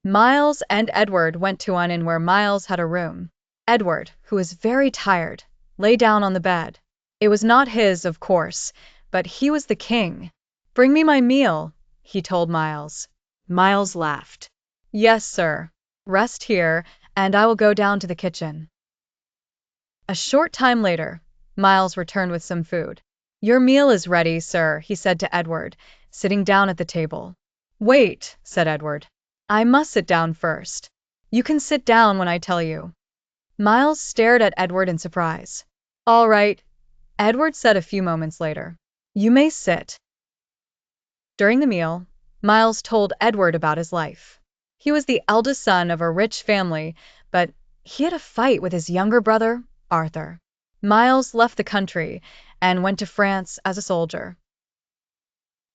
Miles and Edward went to an inn where Miles had a room. Edward, who was very tired, lay down on the bed. It was not his, of course, but he was the king. "Bring me my meal," he told Miles. Miles laughed. "Yes, sir. Rest here, and I will go down to the kitchen." A short time later, Miles returned with some food. "Your meal is ready, sir," he said to Edward, sitting down at the table. "Wait," said Edward. "I must sit down first." "You can sit down when I tell you." Miles stared at Edward in surprise. "All right," Edward said a few moments later. "You may sit." During the meal, Miles told Edward about his life. He was the eldest son of a rich family, but he had a fight with his younger brother, Arthur. Miles left the country and went to France as a soldier.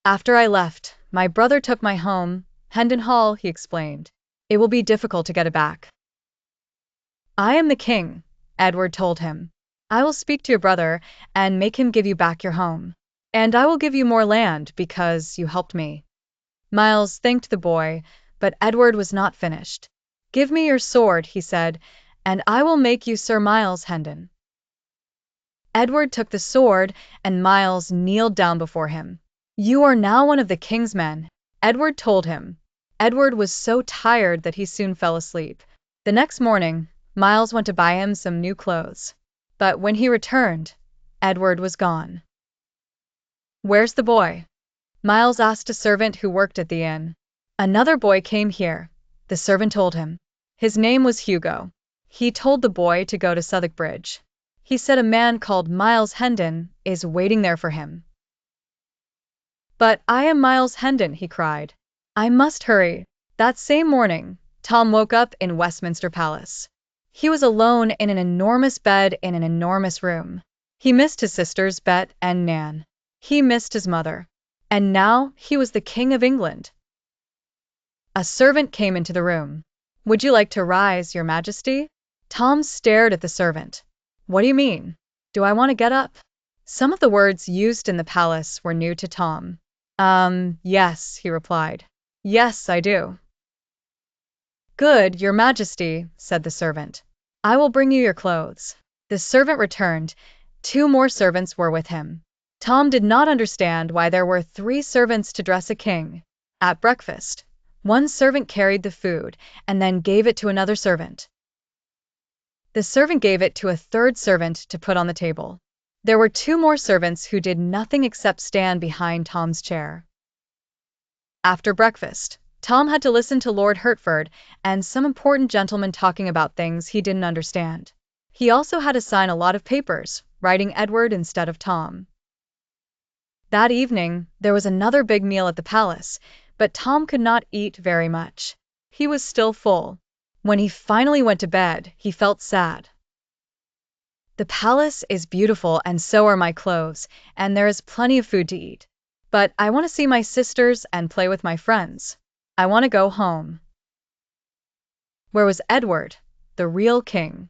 "After I left, my brother took my home, Hendon Hall," he explained. "It will be difficult to get it back." "I am the king," Edward told him. "I will speak to your brother and make him give you back your home. And I will give you more land because you helped me." Miles thanked the boy, but Edward was not finished. "Give me your sword," he said, "and I will make you Sir Miles Hendon." Edward took the sword, and Miles kneeled down before him. "You are now one of the king's men," Edward told him. Edward was so tired that he soon fell asleep. The next morning, Miles went to buy him some new clothes. But when he returned, Edward was gone. "Where's the boy?" Miles asked a servant who worked at the inn. "Another boy came here," the servant told him. "His name was Hugo. He told the boy to go to Southwark Bridge. He said a man called Miles Hendon is waiting there for him." "But I am Miles Hendon," he cried. "I must hurry." That same morning, Tom woke up in Westminster Palace. He was alone in an enormous bed in an enormous room. He missed his sisters Bet and Nan. He missed his mother. And now he was the King of England. A servant came into the room. "Would you like to rise, Your Majesty?" Tom stared at the servant. "What do you mean? Do I want to get up?" Some of the words used in the palace were new to Tom. Yes," he replied. "Yes, I do." "Good, Your Majesty," said the servant. "I will bring you your clothes." The servant returned. 2 more servants were with him. Tom did not understand why there were 3 servants to dress a king. At breakfast, one servant carried the food and then gave it to another servant. The servant gave it to a 3rd servant to put on the table. There were 2 more servants who did nothing except stand behind Tom's chair. After breakfast, Tom had to listen to Lord Hertford and some important gentlemen talking about things he didn't understand. He also had to sign a lot of papers, writing Edward instead of Tom. That evening, there was another big meal at the palace, but Tom could not eat very much. He was still full. When he finally went to bed, he felt sad. "The palace is beautiful and so are my clothes, and there is plenty of food to eat. But I want to see my sisters and play with my friends. I want to go home." Where was Edward, the real king?